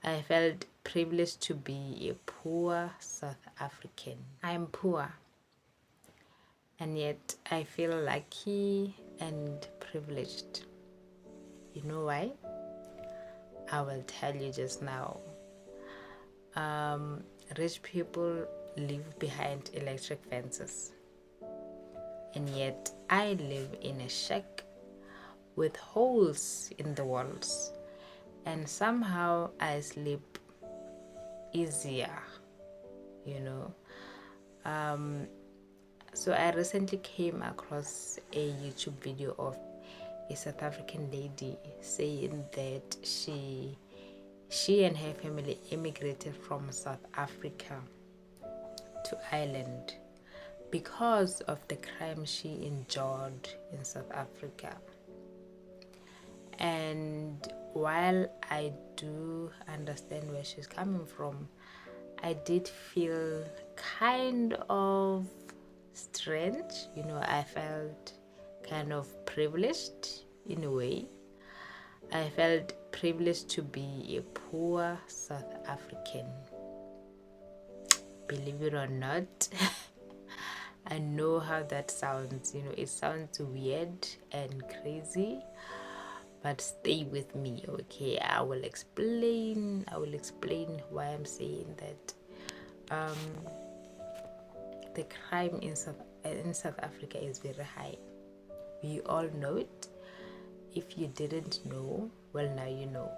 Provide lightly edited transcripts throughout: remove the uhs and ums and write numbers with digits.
I felt privileged to be a poor South African. I'm poor, and yet I feel lucky and privileged. You know why? I will tell you just now. Rich people live behind electric fences, and yet I live in a shack with holes in the walls, and somehow I sleep easier, you know. So I recently came across a YouTube video of a South African lady saying that she and her family immigrated from South Africa to Ireland because of the crime she endured in South Africa. And while I do understand where she's coming from, I did feel kind of strange. I felt kind of privileged in a way. I felt privileged to be a poor South African. Believe it or not, I know how that sounds. It sounds weird and crazy, but stay with me, okay? I will explain why I'm saying that. The crime in South Africa is very high. We all know it. If you didn't know, well, now you know.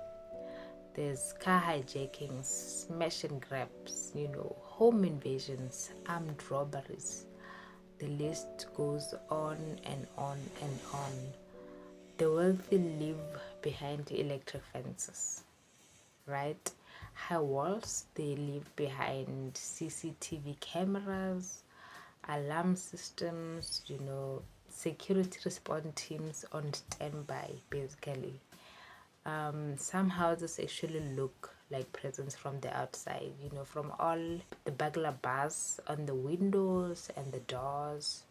There's car hijackings, smash and grabs, home invasions, armed robberies. The list goes on and on and on. The wealthy live behind electric fences, right? High walls, they live behind CCTV cameras, alarm systems, security response teams on standby, basically. Some houses actually look like prisons from the outside, from all the burglar bars on the windows and the doors.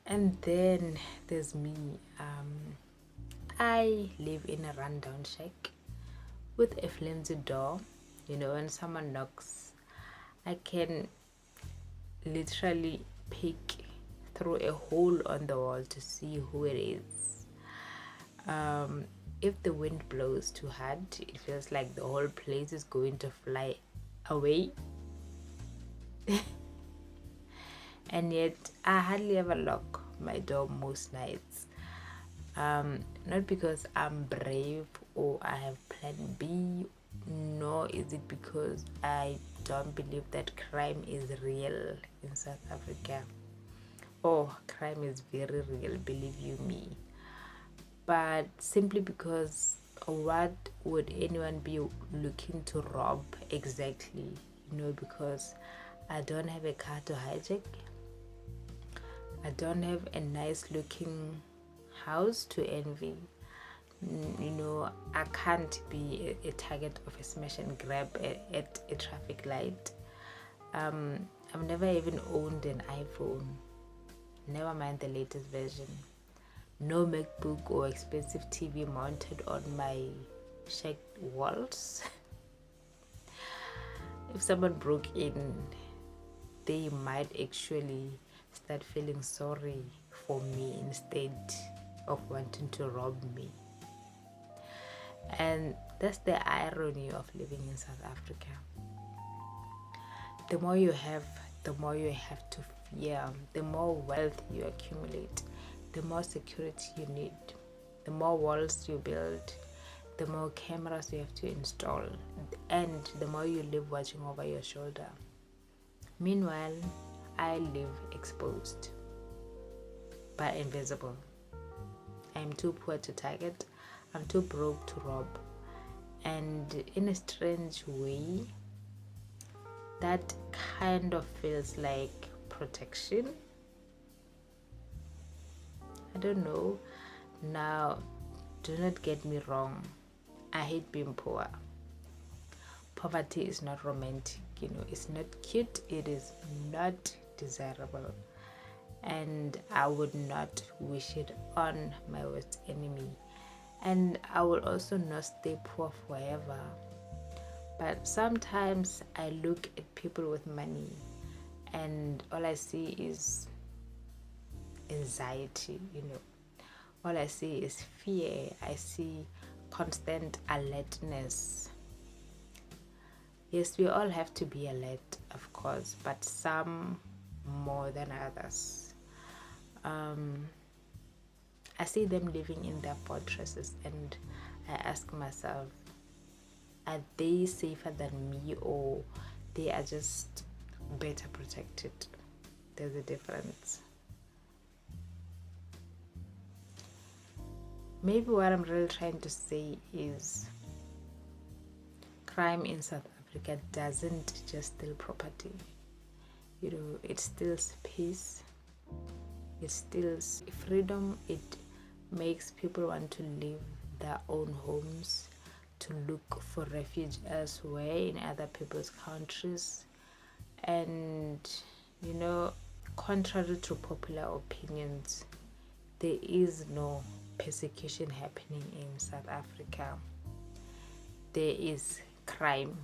And then there's me. I live in a rundown shack with a flimsy door. When someone knocks, I can literally peek through a hole on the wall to see who it is. If the wind blows too hard, it feels like the whole place is going to fly away. And yet I hardly ever lock my door most nights. Not because I'm brave or I have plan B, nor is it because I don't believe that crime is real in South Africa. Oh, crime is very real, believe you me. But simply because what would anyone be looking to rob exactly? Because I don't have a car to hijack. I don't have a nice looking house to envy. I can't be a target of a smash and grab at a traffic light. I've never even owned an iPhone, never mind the latest version. No MacBook or expensive TV mounted on my shack walls. If someone broke in, they might actually start feeling sorry for me instead of wanting to rob me. And that's the irony of living in South Africa. The more you have, the more you have to fear. The more wealth you accumulate, the more security you need. The more walls you build, the more cameras you have to install, and the more you live watching over your shoulder. Meanwhile, I live exposed but invisible. I'm too poor to target, I'm too broke to rob, and in a strange way, that kind of feels like protection. I don't know. Now, do not get me wrong, I hate being poor. Poverty is not romantic, it's not cute, it is not desirable, and I would not wish it on my worst enemy. and I will also not stay poor forever. But sometimes I look at people with money and all I see is anxiety, all I see is fear. I see constant alertness. Yes, we all have to be alert, of course, but some more than others. I see them living in their fortresses and I ask myself, are they safer than me, or they are just better protected? There's a difference. Maybe what I'm really trying to say is crime in South Africa doesn't just steal property. It steals peace, it steals freedom, it makes people want to leave their own homes to look for refuge elsewhere in other people's countries. And contrary to popular opinions, there is no persecution happening in South Africa. There is crime,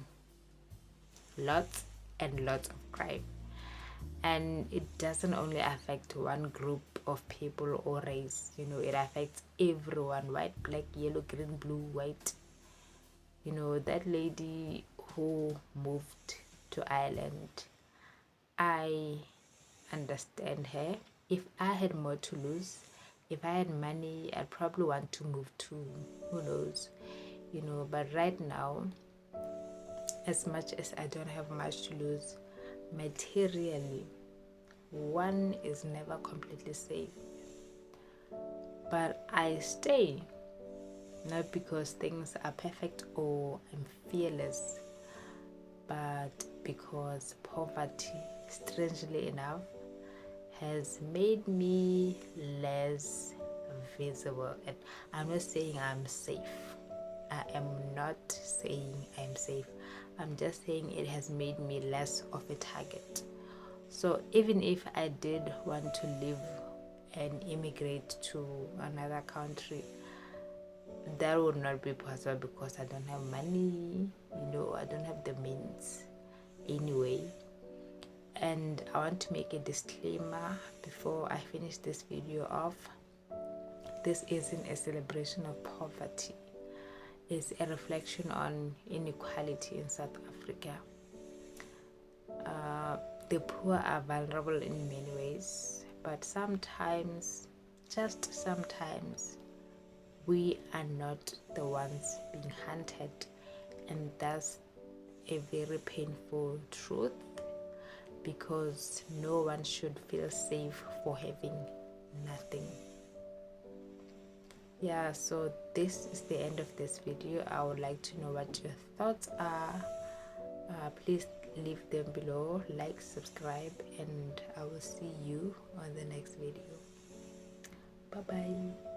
lots and lots of crime, and it doesn't only affect one group of people or race. It affects everyone: white, black, yellow, green, blue, white. That lady who moved to Ireland, I understand her. If I had more to lose, if I had money, I'd probably want to move too. Who knows? But right now, as much as I don't have much to lose materially, one is never completely safe. But I stay, not because things are perfect or I'm fearless, but because poverty, strangely enough, has made me less visible. And I'm not saying I'm safe. I am not saying I'm safe. I'm just saying it has made me less of a target. So even if I did want to live and immigrate to another country, that would not be possible because I don't have money, I don't have the means anyway. And I want to make a disclaimer before I finish this video off. This isn't a celebration of poverty. It's a reflection on inequality in South Africa. The poor are vulnerable in many ways, but sometimes, just sometimes, we are not the ones being hunted, and that's a very painful truth, because no one should feel safe for having nothing. Yeah, so this is the end of this video. I would like to know what your thoughts are. Please leave them below, like, subscribe, and I will see you on the next video. Bye bye.